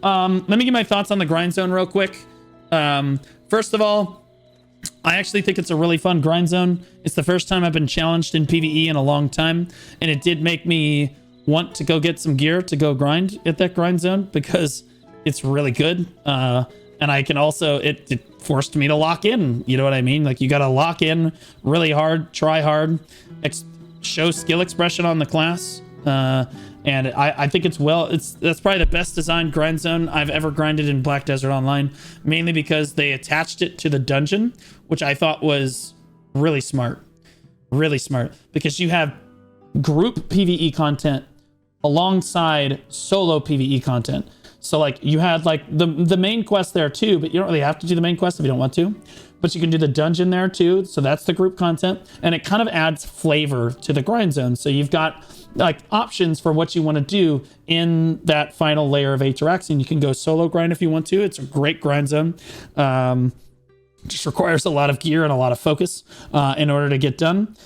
Let me give my thoughts on the grind zone real quick. First of all, I actually think it's a really fun grind zone. It's the first time I've been challenged in PvE in a long time, and it did make me want to go get some gear to go grind at that grind zone because it's really good. And I can also, it forced me to lock in. You know what I mean? Like, you got to lock in really hard, try hard, show skill expression on the class. And I think that's probably the best designed grind zone I've ever grinded in Black Desert Online, mainly because they attached it to the dungeon, which I thought was really smart, because you have group PvE content alongside solo PvE content. So like you had like the main quest there too, but you don't really have to do the main quest if you don't want to, but you can do the dungeon there too. So that's the group content, and it kind of adds flavor to the grind zone. So you've got like options for what you want to do in that final layer of Atoraxxion. You can go solo grind if you want to. It's a great grind zone. Just requires a lot of gear and a lot of focus in order to get done.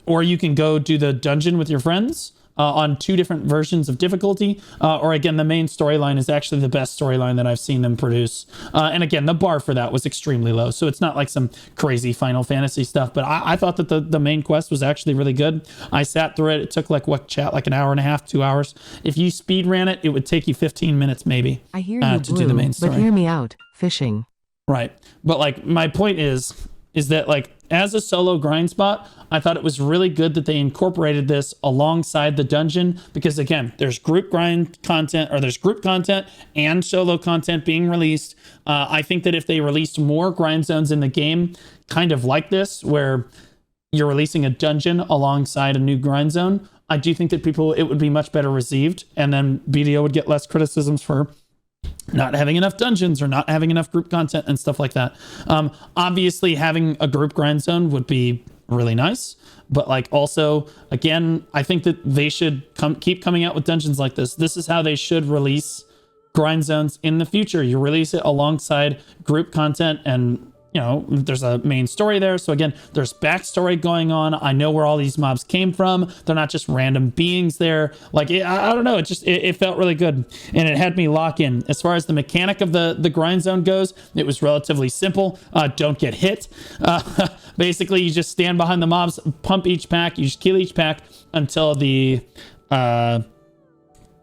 Or you can go do the dungeon with your friends. On 2 different versions of difficulty, or again, the main storyline is actually the best storyline that I've seen them produce. And again, the bar for that was extremely low, so it's not like some crazy Final Fantasy stuff, but I thought that the main quest was actually really good. I sat through it. It took like an hour and a half, 2 hours. If you speed ran it, it would take you 15 minutes maybe. I hear you, to do the main story. But hear me out. Fishing. Right, but like my point is that like as a solo grind spot, I thought it was really good that they incorporated this alongside the dungeon, because again, there's group grind content, or there's group content and solo content being released. I think that if they released more grind zones in the game, kind of like this, where you're releasing a dungeon alongside a new grind zone, I do think that it would be much better received, and then BDO would get less criticisms for not having enough dungeons or not having enough group content and stuff like that. Obviously having a group grind zone would be really nice, but like also, again, I think that they should keep coming out with dungeons like this. This is how they should release grind zones in the future. You release it alongside group content, and you know, there's a main story there. So again, there's backstory going on. I know where all these mobs came from. They're not just random beings there. Like, I don't know. It felt really good, and it had me lock in. As far as the mechanic of the grind zone goes, it was relatively simple. Don't get hit. Basically, you just stand behind the mobs, pump each pack. You just kill each pack until the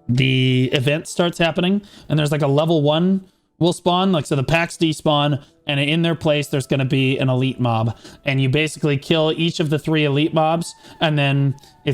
event starts happening. And there's like a level 1 will spawn. Like, so the packs despawn, and in their place there's going to be an elite mob, and you basically kill each of the 3 elite mobs, and then you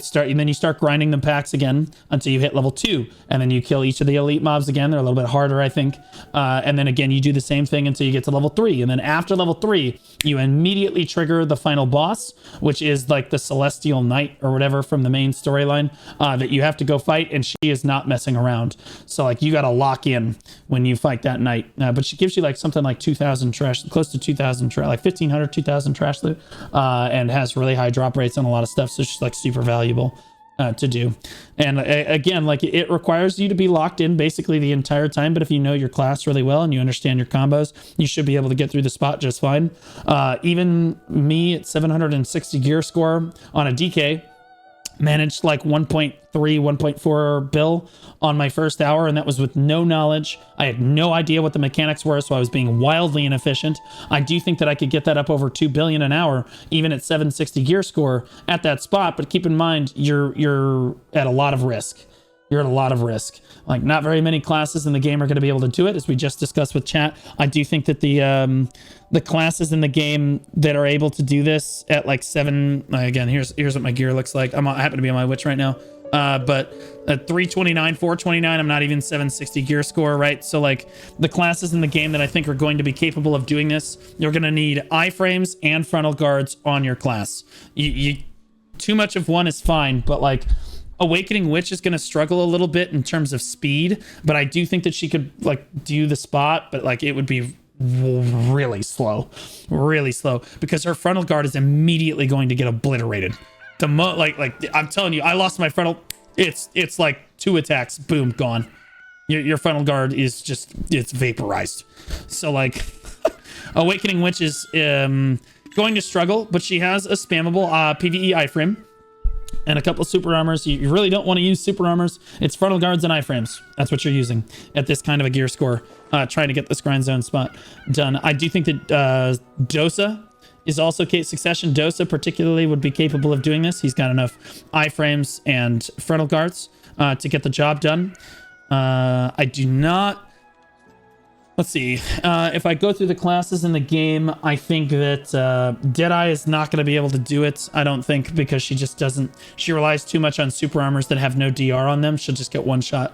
start grinding the packs again until you hit level 2, and then you kill each of the elite mobs again. They're a little bit harder, I think, and then again you do the same thing until you get to level 3, and then after level 3 you immediately trigger the final boss, which is like the Celestial Knight or whatever from the main storyline, that you have to go fight, and she is not messing around. So like, you got to lock in when you fight that knight, but she gives you like something like 2,000 trash, close to 2,000 trash, like 1,500, 2,000 trash loot, and has really high drop rates on a lot of stuff. So she's like super valuable to do. And again, like, it requires you to be locked in basically the entire time. But if you know your class really well and you understand your combos, you should be able to get through the spot just fine. Even me at 760 gear score on a DK managed like 1.3, 1.4 bill on my first hour, and that was with no knowledge. I had no idea what the mechanics were, so I was being wildly inefficient. I do think that I could get that up over 2 billion an hour, even at 760 gear score at that spot, but keep in mind, you're at a lot of risk. You're at a lot of risk. Like, not very many classes in the game are going to be able to do it, as we just discussed with chat. I do think that the classes in the game that are able to do this at like 7, again, here's what my gear looks like. I happen to be on my witch right now, but at 329, 429, I'm not even 760 gear score, right? So like, the classes in the game that I think are going to be capable of doing this, you're going to need iframes and frontal guards on your class. You too much of one is fine, but like, Awakening Witch is going to struggle a little bit in terms of speed, but I do think that she could like do the spot, but like, it would be really slow, because her frontal guard is immediately going to get obliterated. Like I'm telling you, I lost my frontal. It's like 2 attacks, boom, gone. Your frontal guard is just, it's vaporized. So like, Awakening Witch is going to struggle, but she has a spammable PvE iframe. and a couple of super armors. You really don't want to use super armors. It's frontal guards and iframes. That's what you're using at this kind of a gear score, trying to get this grind zone spot done. I do think that Dosa is also Succession Dosa particularly would be capable of doing this. He's got enough iframes and frontal guards to get the job done. I do not... Let's see. If I go through the classes in the game, I think that Deadeye is not going to be able to do it. I don't think, because she just doesn't... She relies too much on super armors that have no DR on them. She'll just get one shot,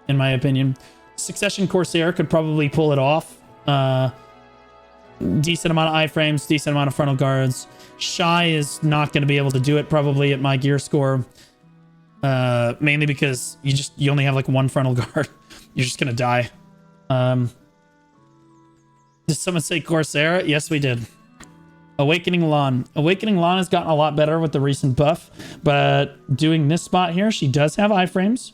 in my opinion. Succession Corsair could probably pull it off. Decent amount of iframes, decent amount of frontal guards. Shy is not going to be able to do it probably at my gear score. Mainly because you only have like one frontal guard. You're just going to die. Did someone say Corsair? Yes, we did. Awakening Lawn. Awakening Lawn has gotten a lot better with the recent buff, but doing this spot here, she does have iframes.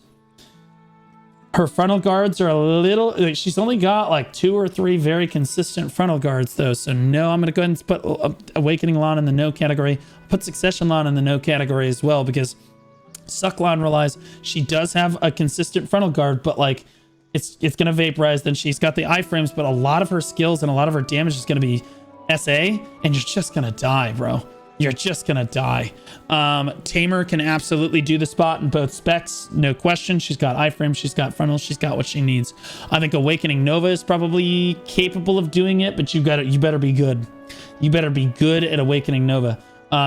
Her frontal guards are a little... Like, she's only got like 2 or 3 very consistent frontal guards, though. So no, I'm going to go ahead and put Awakening Lawn in the no category. I'll put Succession Lawn in the no category as well, because Suck Lawn relies... She does have a consistent frontal guard, but like... It's going to vaporize. Then she's got the iframes, but a lot of her skills and a lot of her damage is going to be SA, and you're just going to die, bro. You're just going to die. Tamer can absolutely do the spot in both specs. No question. She's got iframes. She's got frontals. She's got what she needs. I think Awakening Nova is probably capable of doing it, but you better be good. You better be good at Awakening Nova.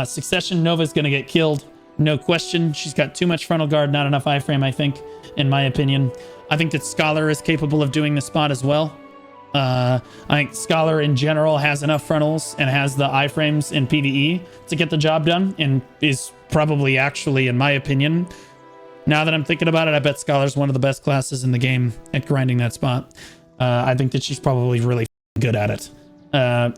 Succession Nova is going to get killed. No question. She's got too much frontal guard, not enough iframe, I think, in my opinion. I think that Scholar is capable of doing the spot as well. I think Scholar in general has enough frontals and has the iframes in PvE to get the job done, and is probably actually, in my opinion, now that I'm thinking about it, I bet Scholar's one of the best classes in the game at grinding that spot. I think that she's probably really good at it.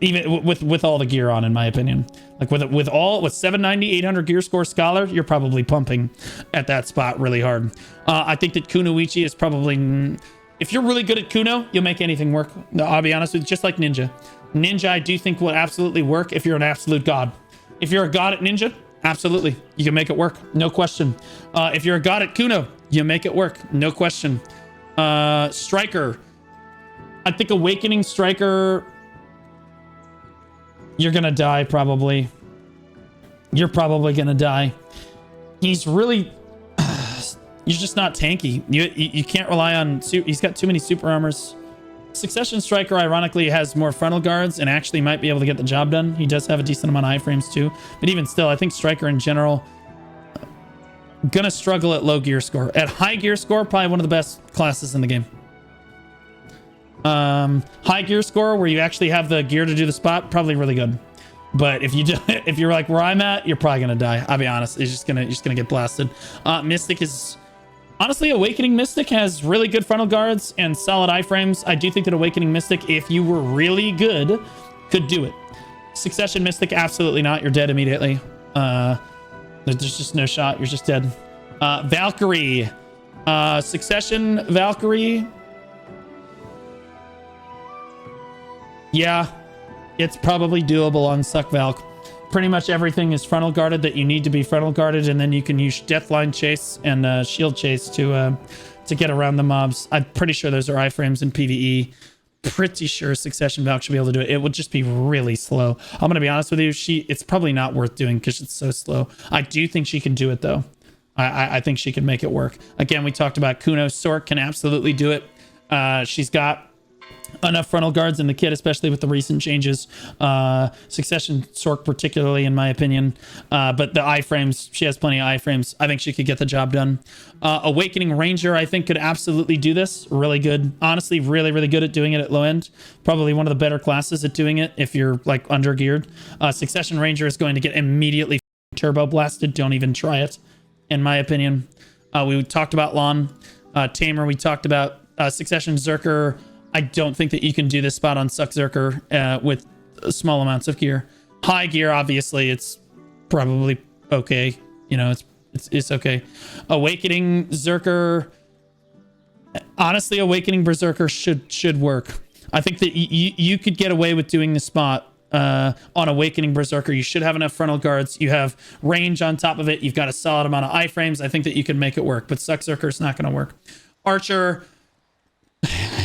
Even with all the gear on, in my opinion. Like with 790, 800 gear score Scholar, you're probably pumping at that spot really hard. I think that Kunoichi is probably... If you're really good at Kuno, you'll make anything work. I'll be honest with you, just like Ninja. Ninja, I do think, will absolutely work if you're an absolute god. If you're a god at Ninja, absolutely. You can make it work. No question. If you're a god at Kuno, you make it work. No question. Striker. I think Awakening Striker... You're going to die, probably. You're probably going to die. He's really... You're just not tanky. You can't rely on... He's got too many super armors. Succession Striker, ironically, has more frontal guards and actually might be able to get the job done. He does have a decent amount of iframes, too. But even still, I think Striker in general... Gonna struggle at low gear score. At high gear score, probably one of the best classes in the game. High gear score where you actually have the gear to do the spot, probably really good. But if you're like where I'm at, you're probably gonna die. I'll be honest. It's just gonna get blasted. Mystic is honestly, Awakening Mystic has really good frontal guards and solid iframes. I do think that Awakening Mystic, if you were really good, could do it. Succession Mystic, absolutely not. You're dead immediately. There's just no shot. You're just dead. Valkyrie, Succession Valkyrie. Yeah, it's probably doable on Suck Valk. Pretty much everything is frontal guarded that you need to be frontal guarded, and then you can use Deathline Chase and Shield Chase to get around the mobs. I'm pretty sure those are iframes in PvE. Pretty sure Succession Valk should be able to do it. It would just be really slow. I'm going to be honest with you. It's probably not worth doing because it's so slow. I do think she can do it, though. I think she can make it work. Again, we talked about Kuno. Sork can absolutely do it. She's got enough frontal guards in the kit, especially with the recent changes. Succession Sork particularly, in my opinion. But the iframes, she has plenty of iframes. I think she could get the job done. Awakening Ranger, I think, could absolutely do this. Really good. Honestly, really, really good at doing it at low end. Probably one of the better classes at doing it if you're like under geared. Succession Ranger is going to get immediately turbo blasted. Don't even try it, in my opinion. We talked about Lon. Tamer, we talked about Succession Zerker. I don't think that you can do this spot on Suck Zerker with small amounts of gear. High gear, obviously, it's probably okay. You know, it's okay. Awakening Zerker. Honestly, Awakening Berserker should work. I think that you could get away with doing the spot on Awakening Berserker. You should have enough frontal guards. You have range on top of it. You've got a solid amount of iframes. I think that you can make it work, but Suckzerker is not going to work. Archer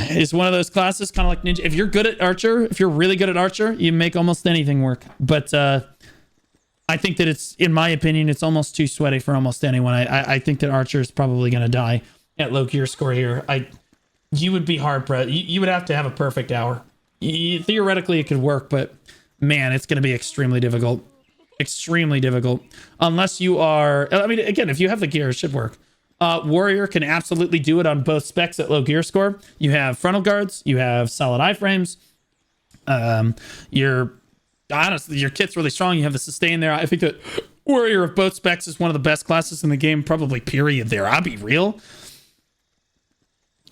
is one of those classes, kind of like Ninja. If you're good at Archer, if you're really good at Archer, you make almost anything work. But I think that it's, in my opinion, it's almost too sweaty for almost anyone. I think that Archer is probably going to die at low gear score here. You would be hard pressed. You would have to have a perfect hour. Theoretically, it could work, but man, it's going to be extremely difficult. Extremely difficult. Unless you are, I mean, again, if you have the gear, it should work. Warrior can absolutely do it on both specs at low gear score. You have frontal guards, you have solid iframes. Honestly, your kit's really strong. You have the sustain there. I think that Warrior of both specs is one of the best classes in the game, probably period there. I'll be real.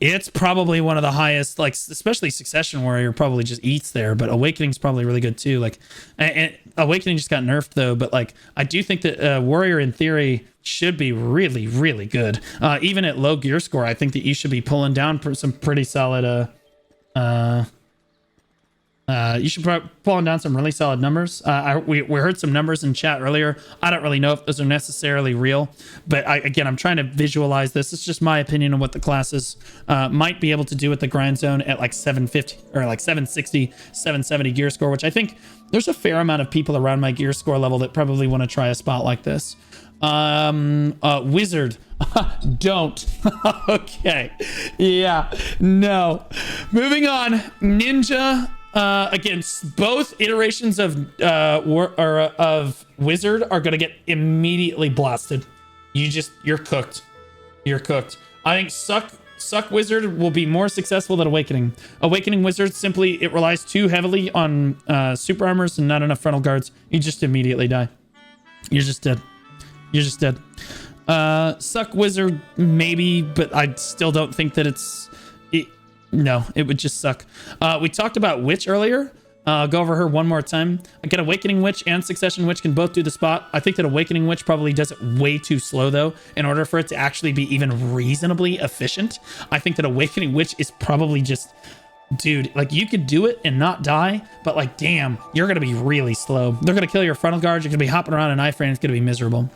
It's probably one of the highest, like, especially Succession Warrior probably just eats there, but Awakening's probably really good too. Like, and Awakening just got nerfed though, but like, I do think that Warrior in theory should be really, really good. Even at low gear score, I think that you should be pulling down some pretty solid, you should be pulling down some really solid numbers. We heard some numbers in chat earlier. I don't really know if those are necessarily real, but again, I'm trying to visualize this. It's just my opinion on what the classes might be able to do with the grind zone at like 750 or like 760, 770 gear score, which I think there's a fair amount of people around my gear score level that probably want to try a spot like this. Wizard. Don't. Okay. Yeah. No. Moving on. Ninja. Against both iterations of Wizard are going to get immediately blasted. You're cooked. You're cooked. I think Suck Wizard will be more successful than Awakening. Awakening Wizard simply, it relies too heavily on super armors and not enough frontal guards. You just immediately die. You're just dead. You're just dead. Suck Wizard, maybe, but I still don't think that no, it would just suck. We talked about Witch earlier. I'll go over her one more time. Again, Awakening Witch and Succession Witch can both do the spot. I think that Awakening Witch probably does it way too slow, though, in order for it to actually be even reasonably efficient. I think that Awakening Witch is probably just... Dude, like, you could do it and not die, but, like, damn, you're going to be really slow. They're going to kill your frontal guards. You're going to be hopping around in iframe. It's going to be miserable.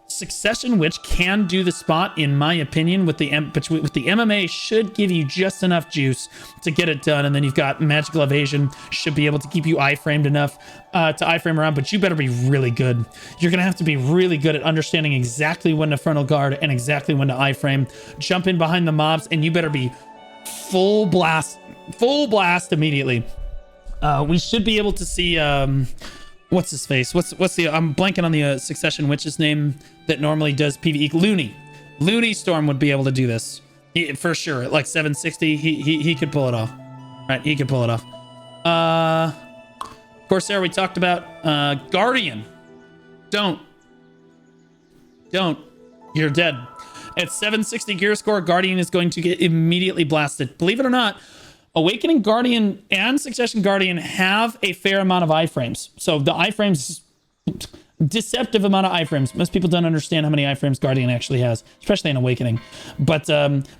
Succession Witch can do the spot, in my opinion, with the MMA should give you just enough juice to get it done, and then you've got Magical Evasion should be able to keep you iframed enough to iframe around, but you better be really good. You're going to have to be really good at understanding exactly when to frontal guard and exactly when to iframe. Jump in behind the mobs, and you better be full blast immediately. We should be able to see... what's his face? What's the... I'm blanking on the Succession Witch's name that normally does PvE. Looney Storm would be able to do this. For sure. At like 760, he could pull it off. Right, he could pull it off. Corsair, we talked about. Guardian. Don't. You're dead. At 760 gear score, Guardian is going to get immediately blasted. Believe it or not, Awakening Guardian and Succession Guardian have a fair amount of iframes. So the iframes, deceptive amount of iframes. Most people don't understand how many iframes Guardian actually has, especially in Awakening. But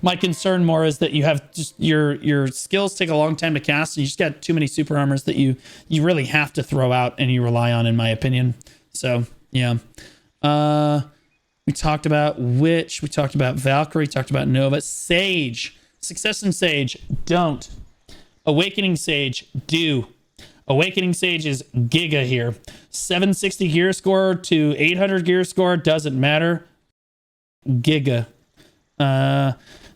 my concern more is that you have just your skills take a long time to cast, and you just got too many super armors that you really have to throw out and you rely on, in my opinion. So yeah. We talked about Witch. We talked about Valkyrie. Talked about Nova. Sage. Succession Sage. Don't. Awakening Sage, do. Awakening Sage is giga here. 760 gear score to 800 gear score, doesn't matter. Giga.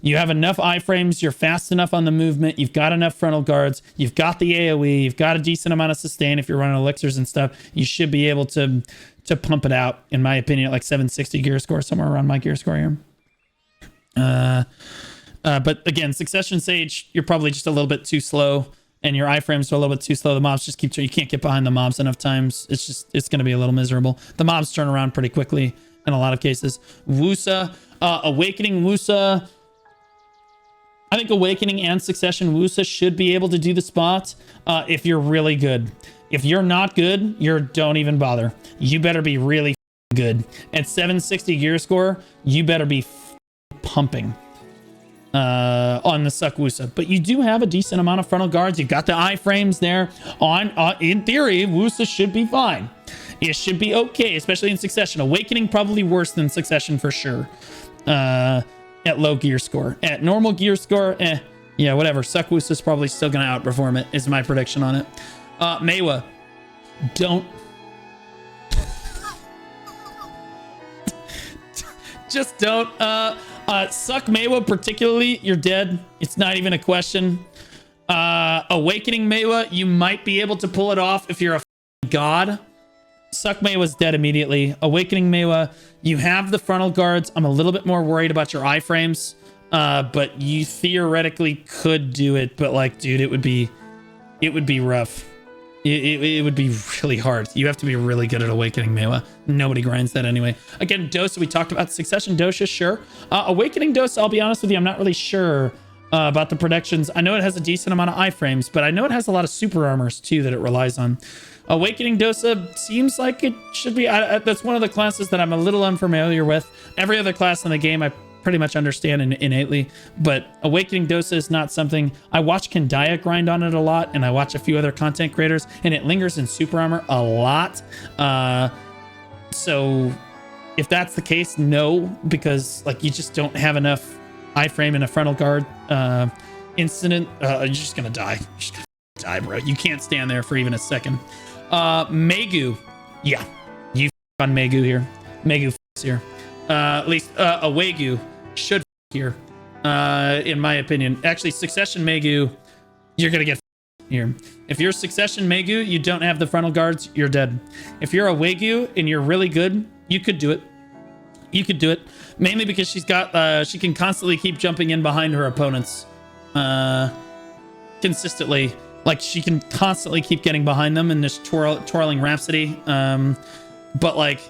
You have enough iframes, you're fast enough on the movement, you've got enough frontal guards, you've got the AoE, you've got a decent amount of sustain if you're running elixirs and stuff. You should be able to pump it out, in my opinion, at like 760 gear score, somewhere around my gear score here. But again, Succession Sage, you're probably just a little bit too slow, and your iframes are a little bit too slow. The mobs just you can't get behind the mobs enough times. It's going to be a little miserable. The mobs turn around pretty quickly in a lot of cases. Wusa, Awakening Wusa. I think Awakening and Succession Wusa should be able to do the spot if you're really good. If you're not good, don't even bother. You better be really good. At 760 gear score, you better be pumping. on the Suck-Wusa. But you do have a decent amount of frontal guards. You've got the iframes there. In theory, Wusa should be fine. It should be okay, especially in Succession. Awakening probably worse than Succession for sure. At low gear score. At normal gear score, yeah, whatever. Suck-Wusa is probably still going to outperform it, is my prediction on it. Meiwa, don't. Just don't. Suck Meiwa particularly, you're dead. It's not even a question. Awakening Meiwa, you might be able to pull it off if you're a god. Suck Meiwa's dead immediately. Awakening Meiwa, you have the frontal guards. I'm a little bit more worried about your iframes. But you theoretically could do it. But like, dude, it would be rough. It would be really hard. You have to be really good at Awakening Meiwa. Nobody grinds that anyway. Again, Dosa, we talked about Succession Dosha, sure. Awakening Dosa, I'll be honest with you, I'm not really sure about the predictions. I know it has a decent amount of iframes, but I know it has a lot of super armors too that it relies on. Awakening Dosa seems like it should be. That's one of the classes that I'm a little unfamiliar with. Every other class in the game, I pretty much understand innately, but Awakening Dosa is not something. I watch Kendaya grind on it a lot, and I watch a few other content creators, and it lingers in super armor a lot. So if that's the case, no, because like you just don't have enough iframe and a frontal guard incident. You're just gonna die. You're just gonna die, bro. You can't stand there for even a second. Megu, yeah, you on Megu here. Megu here. At least Awegu should here, in my opinion. Actually, Succession Megu, you're gonna get here. If you're Succession Megu, you don't have the frontal guards, you're dead. If you're Awegu and you're really good, you could do it. You could do it, mainly because she's got she can constantly keep jumping in behind her opponents, consistently. Like she can constantly keep getting behind them in this twirling Rhapsody. But like,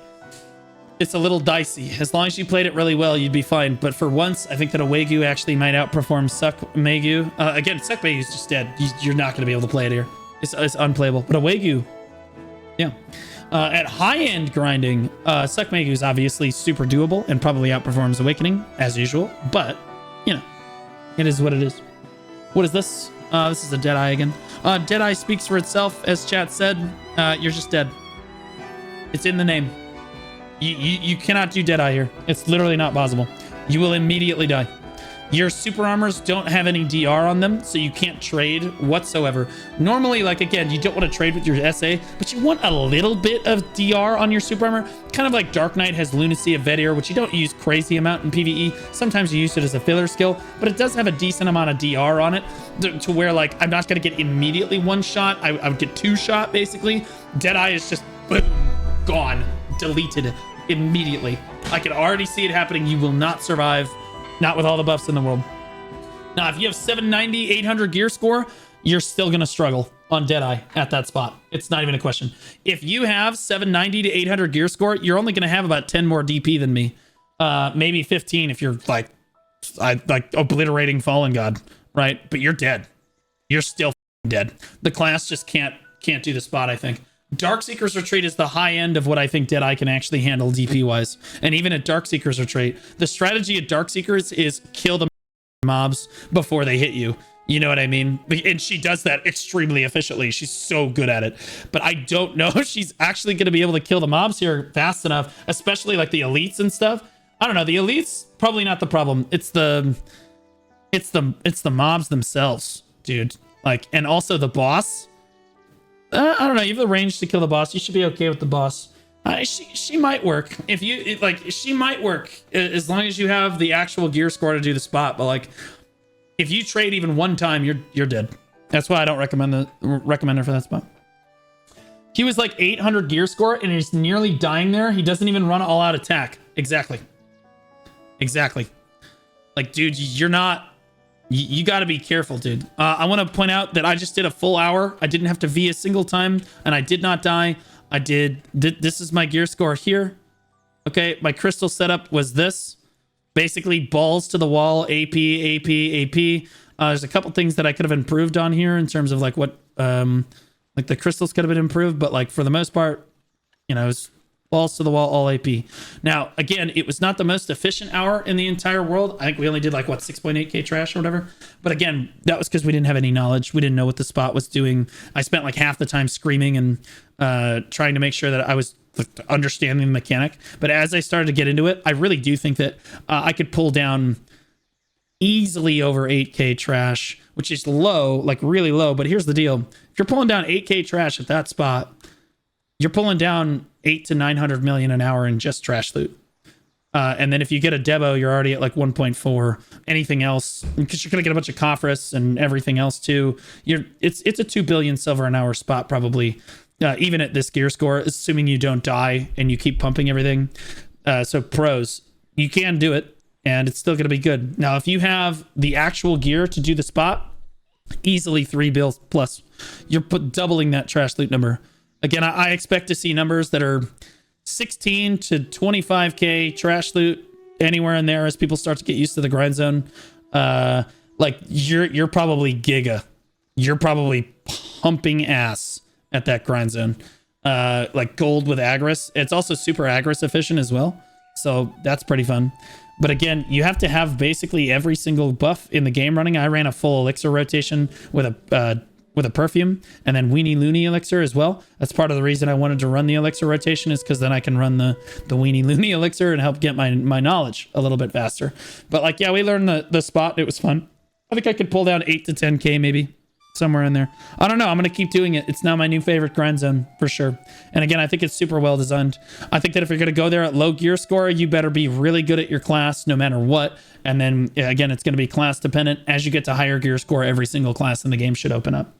it's a little dicey. As long as you played it really well, you'd be fine. But for once, I think that Awegu actually might outperform Suck Megu. Again, Suck Megu's just dead. You're not going to be able to play it here. It's unplayable. But Awegu, yeah. At high-end grinding, Suck Megu is obviously super doable and probably outperforms Awakening, as usual. But, you know, it is what it is. What is this? This is a Deadeye again. Deadeye speaks for itself, as chat said. You're just dead. It's in the name. You cannot do Deadeye here. It's literally not possible. You will immediately die. Your super armors don't have any DR on them, so you can't trade whatsoever. Normally, like, again, you don't want to trade with your SA, but you want a little bit of DR on your super armor. Kind of like Dark Knight has Lunacy of Vedir, which you don't use crazy amount in PvE. Sometimes you use it as a filler skill, but it does have a decent amount of DR on it to where, like, I'm not going to get immediately one shot. I would get two shot, basically. Deadeye is just, boom, gone, deleted immediately. I can already see it happening. You will not survive. Not with all the buffs in the world. Now, if you have 790, 800 gear score, you're still going to struggle on Deadeye at that spot. It's not even a question. If you have 790 to 800 gear score, you're only going to have about 10 more DP than me. Maybe 15 if you're like obliterating Fallen God, right? But you're dead. You're still dead. The class just can't do the spot, I think. Darkseeker's Retreat is the high end of what I think Deadeye can actually handle DP-wise. And even at Darkseeker's Retreat, the strategy at Darkseekers is kill the mobs before they hit you. You know what I mean? And she does that extremely efficiently. She's so good at it. But I don't know if she's actually going to be able to kill the mobs here fast enough, especially like the elites and stuff. I don't know. The elites, probably not the problem. It's the mobs themselves, dude. Like, and also the boss. I don't know. You have the range to kill the boss. You should be okay with the boss. She might work if you she might work as long as you have the actual gear score to do the spot. But like, if you trade even one time, you're dead. That's why I don't recommend her for that spot. He was like 800 gear score and he's nearly dying there. He doesn't even run all out attack. Exactly. Like, dude, you're not. You got to be careful, dude. I want to point out that I just did a full hour. I didn't have to V a single time, and I did not die. I did. This is my gear score here. Okay, my crystal setup was this. Basically, balls to the wall, AP. There's a couple things that I could have improved on here in terms of like what, like the crystals could have been improved, but like for the most part, you know, it's balls to the wall, all AP. Now, again, it was not the most efficient hour in the entire world. I think we only did like, what, 6.8k trash or whatever. But again, that was because we didn't have any knowledge. We didn't know what the spot was doing. I spent like half the time screaming and trying to make sure that I was understanding the mechanic. But as I started to get into it, I really do think that I could pull down easily over 8k trash, which is low, like really low. But here's the deal. If you're pulling down 8k trash at that spot, you're pulling down 8 to 900 million an hour in just trash loot. And then if you get a Debo, you're already at like 1.4. Anything else, because you're going to get a bunch of Coffrus and everything else too. It's a 2 billion silver an hour spot probably, even at this gear score, assuming you don't die and you keep pumping everything. So pros, you can do it and it's still going to be good. Now, if you have the actual gear to do the spot, easily 3 bills plus, you're doubling that trash loot number. Again, I expect to see numbers that are 16 to 25k trash loot, anywhere in there as people start to get used to the grind zone. Like you're probably giga. You're probably pumping ass at that grind zone. Like gold with Agris. It's also super Agris efficient as well. So that's pretty fun. But again, you have to have basically every single buff in the game running. I ran a full elixir rotation with a perfume and then Weenie Looney elixir as well. That's part of the reason I wanted to run the elixir rotation, is because then I can run the Weenie Looney elixir and help get my knowledge a little bit faster. But like, yeah, we learned the spot. It was fun. I think I could pull down 8 to 10k maybe, somewhere in there. I don't know. I'm going to keep doing it. It's now my new favorite grind zone for sure. And again, I think it's super well designed. I think that if you're going to go there at low gear score, you better be really good at your class no matter what. And then again, it's going to be class dependent. As you get to higher gear score, every single class in the game should open up.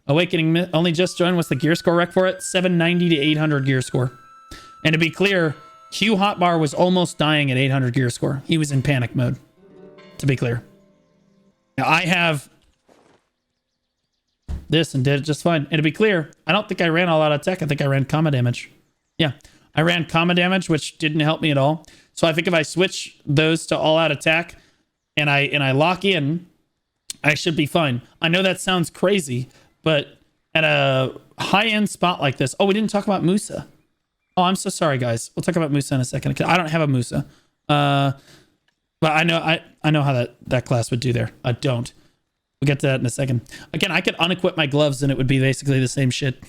Awakening only just joined. What's the gear score rec for it? 790 to 800 gear score. And to be clear, Q Hotbar was almost dying at 800 gear score. He was in panic mode, to be clear. Now I have this and did it just fine. And to be clear, I don't think I ran all out of tech. I think I ran comma damage. Yeah, I ran comma damage, which didn't help me at all. So I think if I switch those to all out attack and I lock in, I should be fine. I know that sounds crazy, but at a high-end spot like this... Oh, we didn't talk about Musa. Oh, I'm so sorry, guys. We'll talk about Musa in a second. I don't have a Musa. But I know how that class would do there. I don't. We'll get to that in a second. Again, I could unequip my gloves and it would be basically the same shit.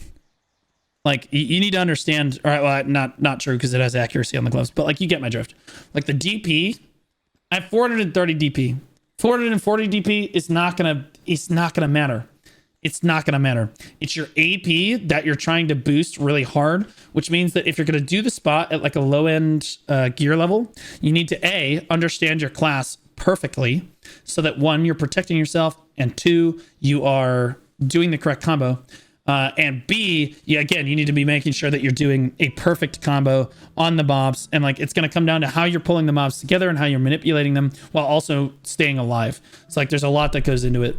Like, you need to understand... All right, well, not true because it has accuracy on the gloves. But, like, you get my drift. Like, the DP... I have 430 DP. 440 DP is not gonna... It's not gonna matter. It's not going to matter. It's your AP that you're trying to boost really hard, which means that if you're going to do the spot at like a low end gear level, you need to A, understand your class perfectly so that 1, you're protecting yourself, and 2, you are doing the correct combo. And B, you need to be making sure that you're doing a perfect combo on the mobs. And like, it's going to come down to how you're pulling the mobs together and how you're manipulating them while also staying alive. It's like, there's a lot that goes into it.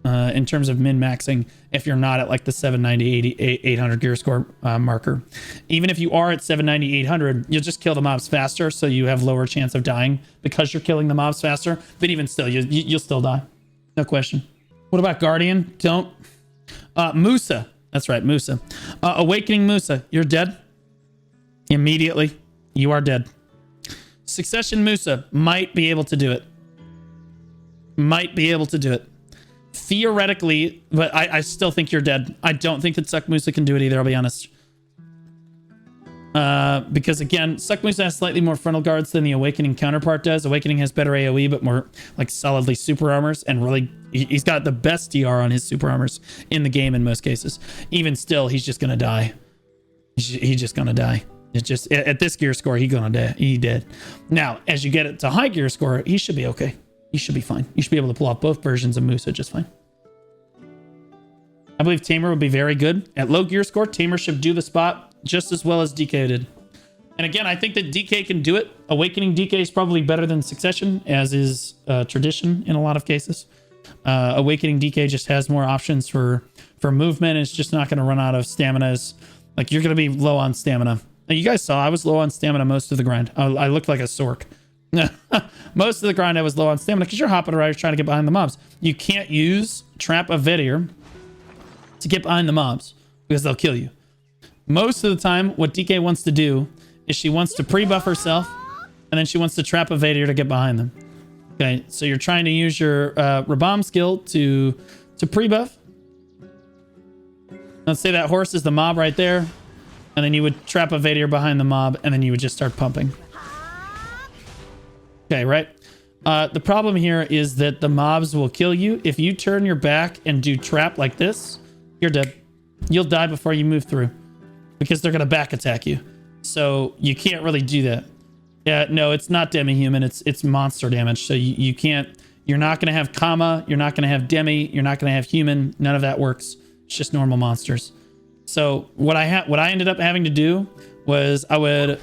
In terms of min-maxing, if you're not at like the 790, 800 gear score marker. Even if you are at 790, 800, you'll just kill the mobs faster, so you have lower chance of dying because you're killing the mobs faster. But even still, you'll still die. No question. What about Guardian? Don't. Musa. That's right, Musa. Awakening Musa. You're dead. Immediately. You are dead. Succession Musa might be able to do it. Might be able to do it. Theoretically, but I still think you're dead. I don't think that Suck Musa can do it either, I'll be honest. Because again, Suck Musa has slightly more frontal guards than the Awakening counterpart does. Awakening has better AoE, but more like solidly super armors, and really, he's got the best DR on his super armors in the game in most cases. Even still, he's just gonna die. He's just gonna die. It's just, at this gear score, he's gonna die. He dead. Now, as you get it to high gear score, he should be okay. You should be fine. You should be able to pull off both versions of Musa just fine. I believe Tamer would be very good. At low gear score, Tamer should do the spot just as well as DK did. And again, I think that DK can do it. Awakening DK is probably better than Succession, as is tradition in a lot of cases. Awakening DK just has more options for movement. It's just not going to run out of stamina. Like, you're going to be low on stamina. Now, you guys saw I was low on stamina most of the grind. I looked like a sork. Most of the grind I was low on stamina because you're hopping around trying to get behind the mobs. You can't use Trap of Vedir to get behind the mobs because they'll kill you. Most of the time, what DK wants to do is she wants to pre-buff herself, and then she wants to trap a Vader to get behind them. Okay, so you're trying to use your Rabam skill to pre-buff. Let's say that horse is the mob right there, and then you would trap a Vader behind the mob, and then you would just start pumping. Okay, right? The problem here is that the mobs will kill you. If you turn your back and do trap like this, you're dead. You'll die before you move through because they're going to back attack you. So you can't really do that. Yeah, no, it's not demi-human. It's monster damage. So you can't, you're not going to have comma. You're not going to have demi. You're not going to have human. None of that works. It's just normal monsters. So what I ended up having to do was I would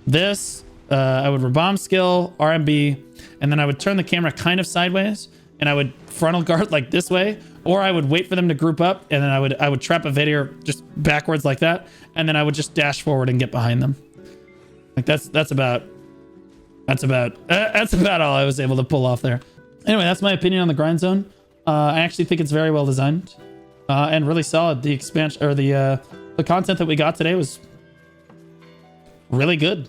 Rabam skill, RMB, and then I would turn the camera kind of sideways, and I would frontal guard like this way, or I would wait for them to group up, and then I would trap a Vader just backwards like that, and then I would just dash forward and get behind them. Like that's about all I was able to pull off there. Anyway, that's my opinion on the grind zone. I actually think it's very well designed and really solid. The expansion or the content that we got today was really good.